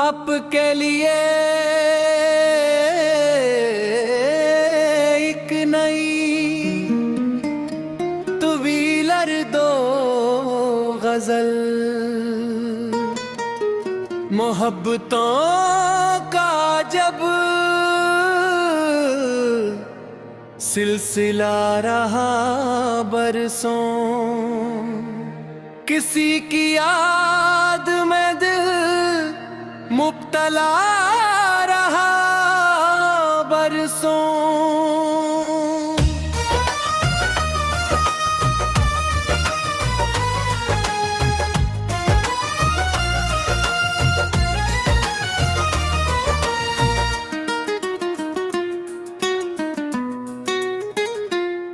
आपके लिए एक नई टू व्हीलर दो गजल, मोहब्बतों का जब सिलसिला रहा बरसों, किसी की याद में दिल मुब्तला रहा बरसों।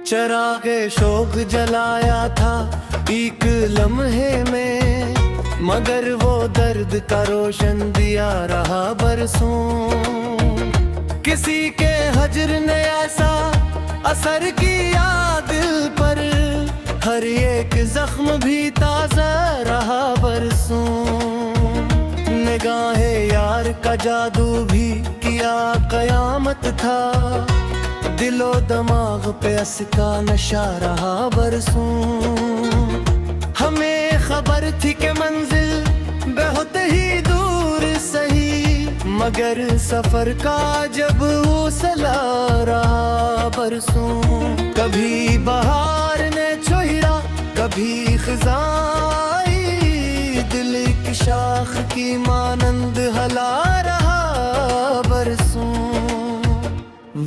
चरागे शोक जलाया था एक लम्हे में, मगर वो दर्द का रोशन दिया रहा बरसों। किसी के हज्र ने ऐसा असर किया दिल पर, हर एक जख्म भी ताजा रहा बरसों। निगाहे यार का जादू भी किया कयामत था, दिलो दिमाग पे असका नशा रहा बरसों। हमें खबर थी कि मंजिल बहुत ही दूर सही, मगर सफर का जब हौसला रहा बरसों। कभी बहार ने छुड़ा कभी खिज़ाई, दिल की शाख की मानंद हला रहा बरसों।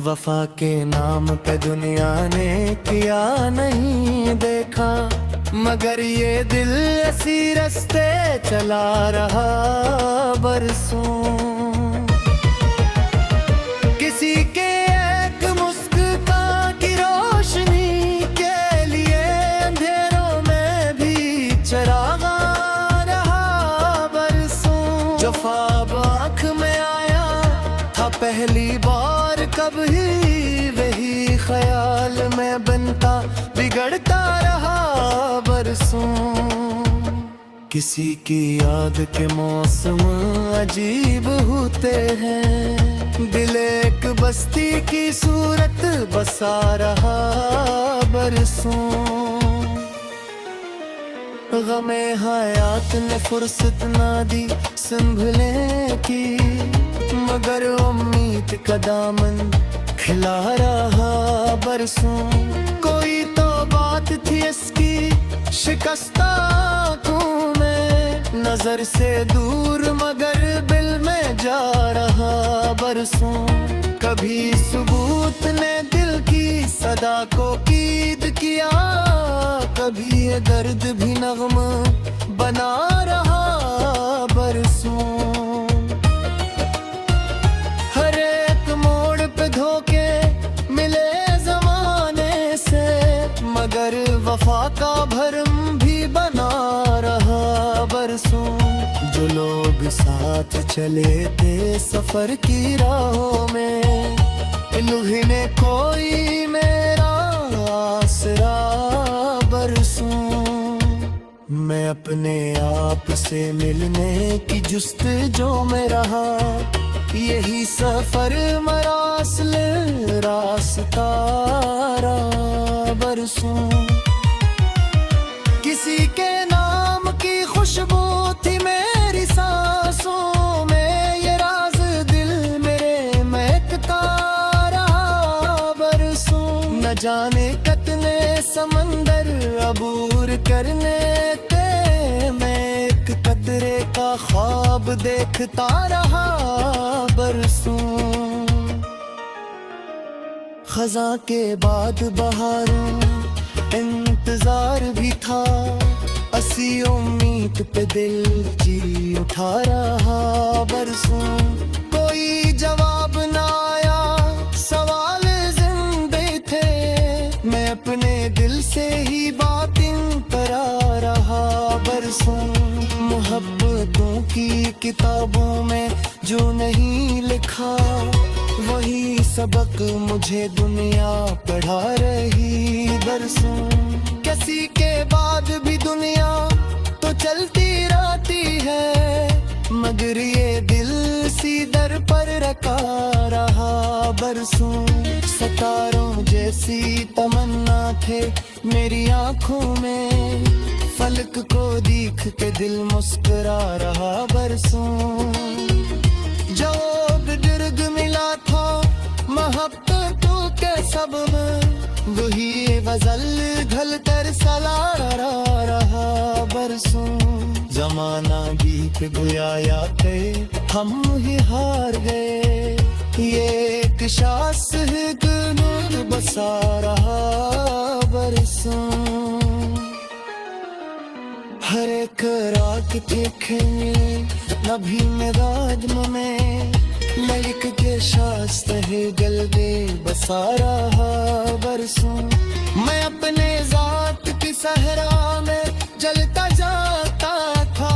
वफा के नाम पे दुनिया ने किया नहीं देखा, मगर ये दिल ऐसी रास्ते चला रहा बरसों। किसी के एक मुस्कान की रोशनी के लिए अंधेरों में भी चरागा रहा बरसों। जो ख्वाब आँख में आया था पहली बार, कब ही वही ख्याल में बनता बिगड़ता रहा बरसों। किसी की याद के मौसम अजीब होते हैं, दिल एक बस्ती की सूरत बसा रहा बरसों। गमे हयात ने फुर्सत ना दी संभले की, मगर उम्मीद का दामन खिला रहा बरसों। कोई तो बात थी इसकी शिकस्ता आँखों में, नजर से दूर मगर दिल में जा रहा बरसों। कभी सबूत ने दिल की सदा को कीद किया, कभी ये दर्द भी नग़्मा बना रहा बरसों। मगर वफा का भरम भी बना रहा बरसों। जो लोग साथ चले थे सफर की राहों में, इन्हीं कोई मेरा आसरा बरसों। मैं अपने आप से मिलने की जुस्तजू में रहा, यही सफर मरासिल रास्ता रहा बरसों। किसी के नाम की खुशबू थी मेरी सांसों में, ये राज दिल मेरे महकता रहा बरसों। न जाने कितने समंदर अबूर करने थे, मैं एक कतरे का ख्वाब देखता रहा बरसों। खज़ां के बाद बहारों इंतजार भी था, असी उम्मीद पे दिल जी उठा रहा बरसों। कोई जवाब ना आया सवाल जिंदे थे, मैं अपने दिल से ही बातें करा रहा बरसों। मोहब्बतों की किताबों में जो नहीं लिखा, वही सबक मुझे दुनिया पढ़ा रही बरसों। किसी के बाद भी दुनिया तो चलती रहती है, मगर ये दिल बरसों। सितारों जैसी तमन्ना थे मेरी आंखों में, फलक को देख के दिल मुस्कुरा रहा बरसों। जो बुजुर्ग मिला था मोहब्बतों के सब में, वही गजल घल कर सला रहा बरसों। जमाना गीत गुया थे हम ही हार गए, ये एक शास्त्र नूर बसा रहा बरसों। हर एक रात देखेंगे नभी में राजम में, मलिक के शास्त्र है गलबे बसा रहा बरसों। मैं अपने जात की सहरा में जलता जाता था,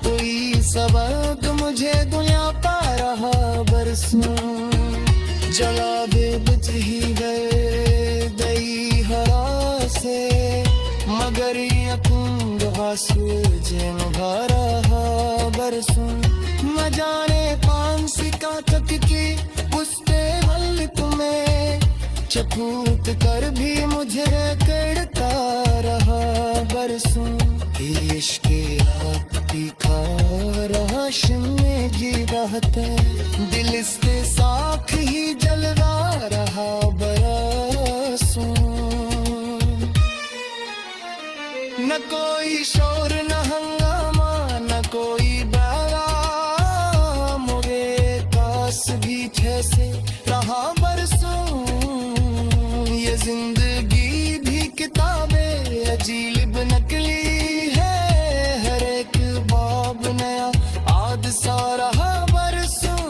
कोई सबक मुझे दुनिया पा रहा बरसों। जला बे बुझ ही गए दई हरा से, मगर यकून सूझे निभा रहा बरसों। न जाने कौन सी कातक की पुष्टे मल तुम्हें, चपूत कर भी मुझे करता रहा बरसों। इश्क आग तीखा रहा शिमने की राहत, दिल से साख ही जलवा रहा बरसों। न कोई शोर न हंगामा न कोई बैराम, मोरे कास भी जैसे रहा बरसों। ये जिंदगी भी किताबें अजीब नकली है, हर एक बाब नया आद सा रहा बरसों।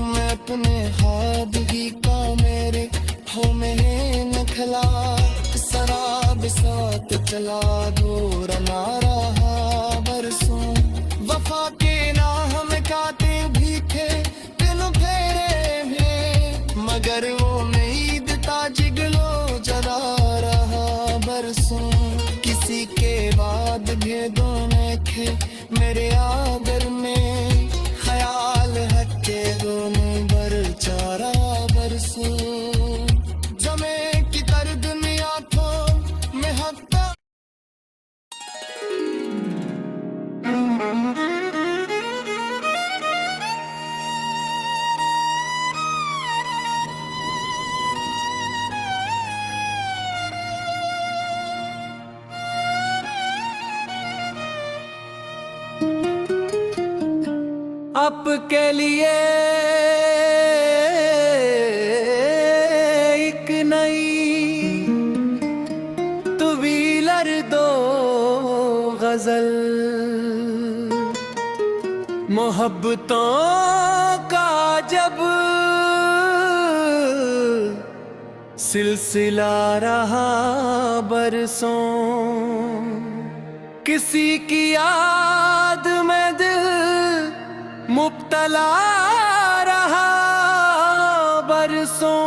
मैं अपने हादगी का मेरे हो में नखला, शराब साथ चला दूर ना रहा बरसों। वफा के नाम काते भी थे दिन फेरे में, मगर वो उम्मीद ताजिगलो जला रहा बरसों। किसी के बाद भेदों ने खे मेरे आदर में, ख्याल हटे दोनों बर चारा बरसों। जमे की दर्द में आंखों में हत्ता। आपके लिए एक नई टू व्हीलर दो गजल, मोहब्बतों का जब सिलसिला रहा बरसों। किसी की याद में दिल मुब्तला रहा बरसों।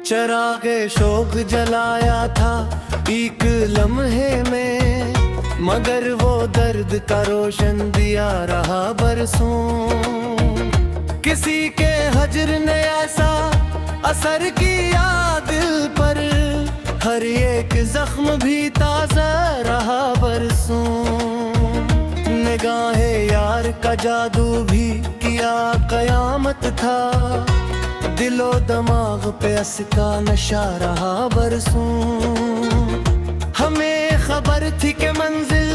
चरागे शोक जलाया था एक लम्हे में, मगर वो दर्द का रोशन दिया रहा बरसों। किसी के हजर ने ऐसा असर किया दिल पर, हर एक जख्म भी ताजा रहा बरसों। निगाहे यार का जादू भी किया कयामत था, दिलो दिमाग पे असका नशा रहा बरसों। हमें खबर थी कि मंजिल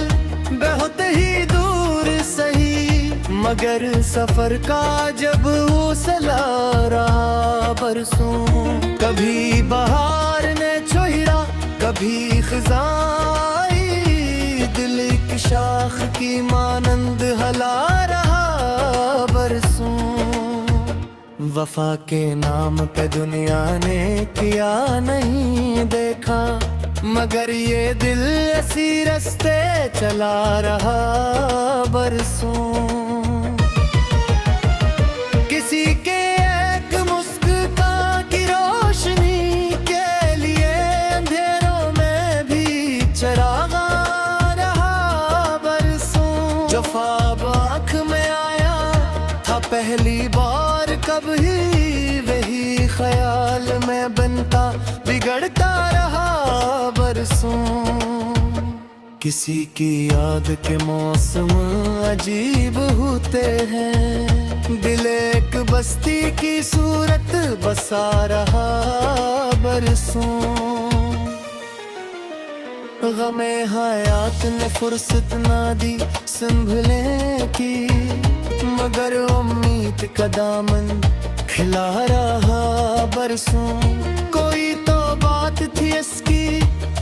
बहुत ही दूर सही, मगर सफर का जब हौसला रहा बरसों। कभी बहार ने चोहिरा कभी खिजाई, दिल की शाख की मानंद हला रहा बरसों। वफा के नाम पे दुनिया ने किया नहीं देखा, मगर ये दिल ऐसी रास्ते चला रहा बरसों। किसी के तब ही वही ख्याल में बनता बिगड़ता रहा बरसों। किसी की याद के मौसम अजीब होते हैं, दिल एक बस्ती की सूरत बसा रहा बरसों। गमे हयात ने फुर्सत ना दी संभले की, मगर उम्मीद का दामन खिला रहा बरसों। कोई तो बात थी इसकी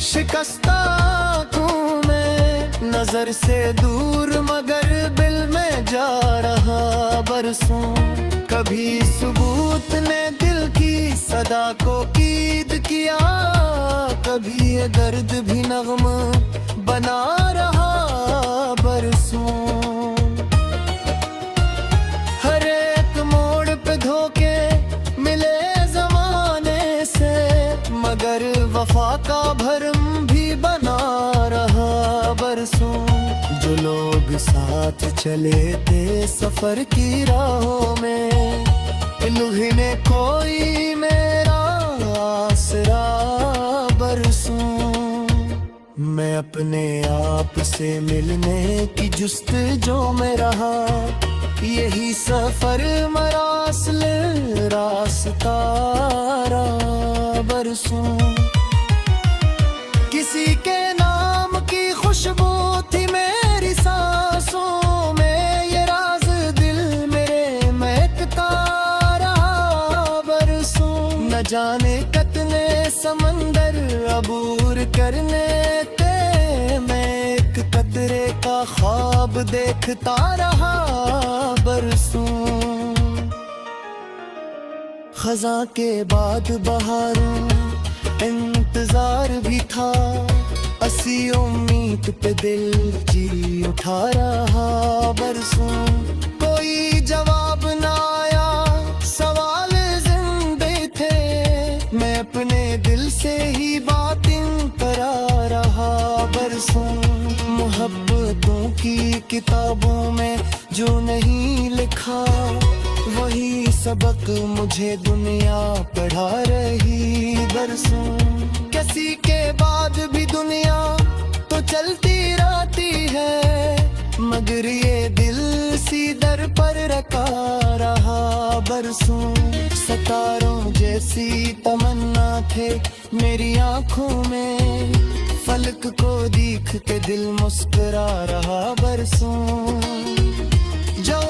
शिकस्ता आँखों में, नजर से दूर मगर दिल में जा रहा बरसों। कभी सबूत ने दिल की सदा को कीद किया, कभी ये दर्द भी नग़्मा बना रहा बरसों। हर एक मोड़ पे धोखे मिले जमाने से, मगर वफा का भरम भी बना रहा बरसों। जो लोग साथ चले थे सफर की राहों में, इन्हीं कोई मेरा आसरा बरसों। मैं अपने आप से मिलने की जुस्तजू में रहा, यही सफर मरासिल रास्ता रहा बरसों। किसी के नाम की खुशबू थी मेरी सांसों में, ये राज दिल मेरे महकता रहा बरसों। न जाने कितने समंदर अबूर करने थे, मैं एक कतरे का ख्वाब देखता रहा बरसों। खज़ा के बाद बहारों इंतजार भी था, असी उम्मीद पे दिल जी उठा रहा बरसों। कोई जवाब ना आया, सवाल जिंदे थे, मैं अपने दिल से ही बातें करा रहा बरसों। मोहब्बतों की किताबों में जो नहीं लिखा, वही सबक मुझे दुनिया पढ़ा रही बरसों। किसी के बाद भी दुनिया तो चलती रहती है, मगर ये दिल सी दर पर रखा रहा बरसों। सितारों जैसी तमन्ना थे मेरी आंखों में, फलक को देख के दिल मुस्कुरा रहा बरसों। जो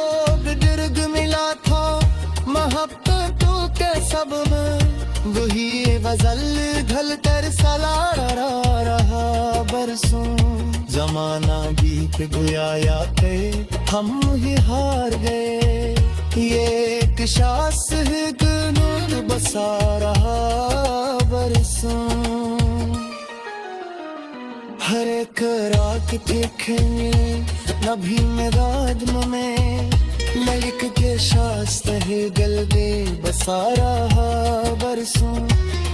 बुजुर्ग मिला था मोहब्बतों के सब में, वही गजल ढल कर सला रहा बरसों। जमाना गीत गाया थे हम ही हार गए, ये एक शास नूर बसा रहा बरसों। हर एक रात देखेंगे नभी में रात में, ललिक के शास्त्र है गलबे बसा रहा बरसों।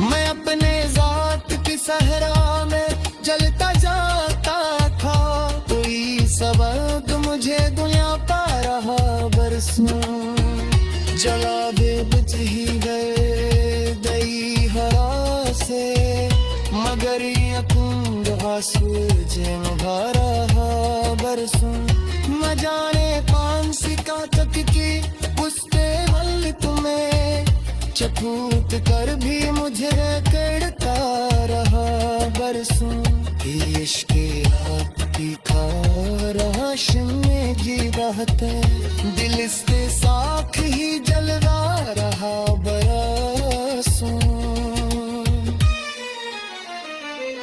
मैं अपने जात की सहरा में जलता जाता था, कोई सबक मुझे दुनिया पा रहा बरसों। जला दे बुझ ही गए दई हरा से, मगर यकुंद सूरज निभा रहा बरसों। न जाने कौन सी कातक की उसके हल तुम्हें, चपूत कर भी मुझे करता रहा बरसों। इश्क आपकी खा रहा शिमे की राहत, दिल से साख ही जलवा रहा बरसों।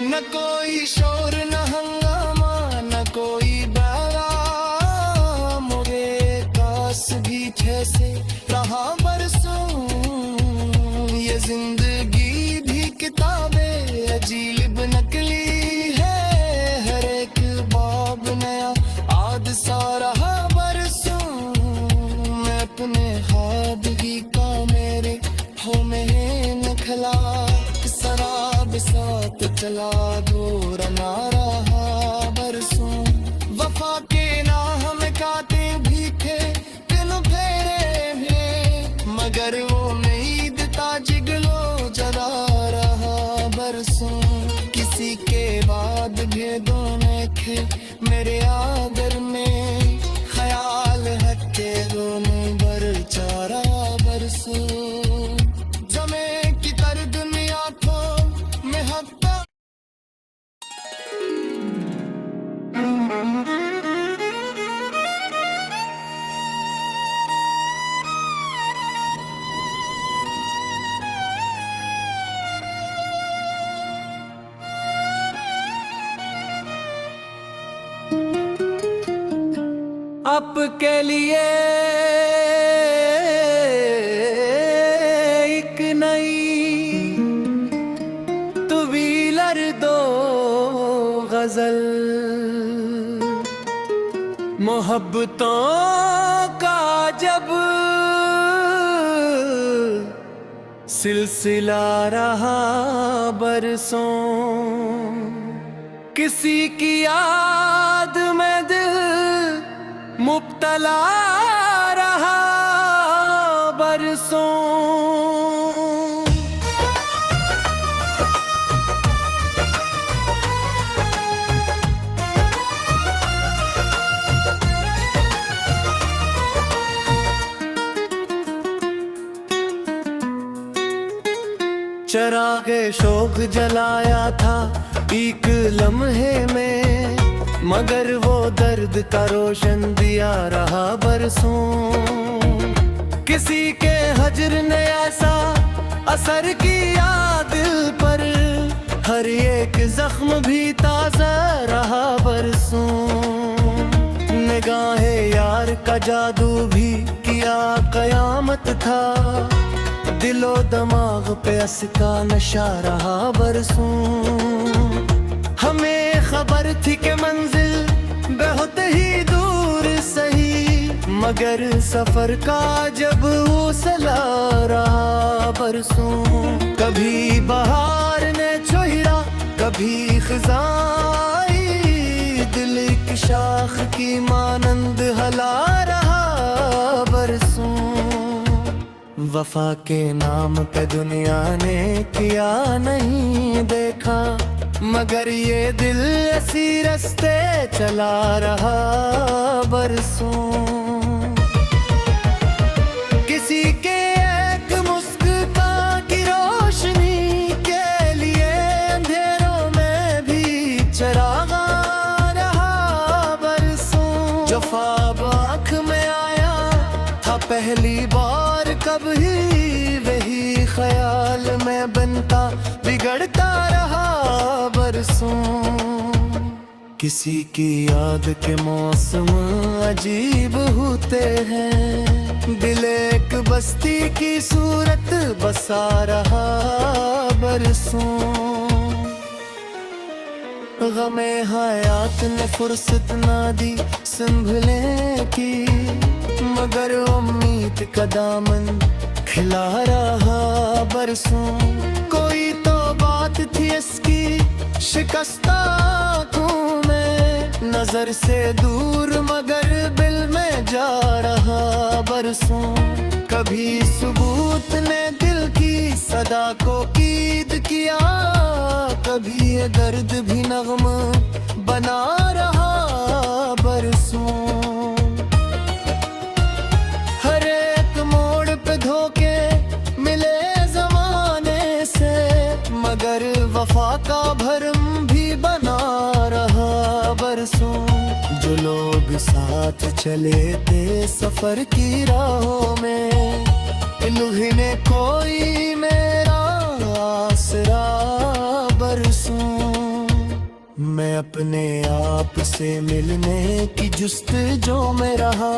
न कोई शोर न हंगामा न कोई बैराम, मोरे कास भी जैसे रहा बरसों। ये जिंदगी भी किताबे अजीब नकली है, हर एक बाब नया हादसा रहा बरसों। मैं अपने हादगी का मेरे हो में नखला, शराब साथ चला दूर ना रहा बरसों। वफा के नाम काते भी थे दिन फेरे में, मगर ये दोनों थे मेरे आदर में, ख्याल हटके दोनों बर चारा बरसों, जमे की तर दुनिया को में हत्ता। आपके लिए एक नई टू व्हीलर दो गजल, मोहब्बतों का जब सिलसिला रहा बरसों, किसी की याद में दिल मुब्तला रहा बरसों। चरागे शोक जलाया था एक लम्हे में, मगर वो दर्द का रोशन दिया रहा बरसों। किसी के हजर ने ऐसा असर किया दिल पर, हर एक जख्म भी ताजा रहा बरसों। निगाहे यार का जादू भी किया कयामत था, दिलो दिमाग पे असका नशा रहा बरसों। हमें खबर थी कि मंजिल बहुत ही दूर सही, मगर सफर का जब हौसला रहा बरसों। कभी बहार ने छुड़ा कभी खिज़ाई, दिल की शाख की मानंद हला रहा बरसों। वफा के नाम पे दुनिया ने किया नहीं देखा, मगर ये दिल ऐसी रास्ते चला रहा बरसों। किसी के एक मुस्कान की रोशनी के लिए अंधेरों में भी चरागा रहा बरसों। जो ख्वाब आँख में आया था पहली बार कब ही, वही ख्याल में बनता बिगड़ता रहा बरसों। किसी की याद के मौसम अजीब होते हैं, दिल एक बस्ती की सूरत बसा रहा बरसों। गमे हयात ने फुर्सत ना दी संभले की, मगर उम्मीद का दामन खिला रहा बरसों। कोई तो बात थी इसकी शिकस्ता आँखों में, नजर से दूर मगर दिल में जा रहा बरसों। कभी सबूत ने दिल की सदा को कीद किया, कभी ये दर्द भी नगम बना रहा बरसों। हर एक मोड़ पे धोखे मिले जमाने से, मगर वफा का भरम भी बना रहा बरसों। जो लोग साथ चले थे सफर की राहों में, इन्हीं कोई मेरा आसरा बरसों। मैं अपने आप से मिलने की जुस्तजू में रहा।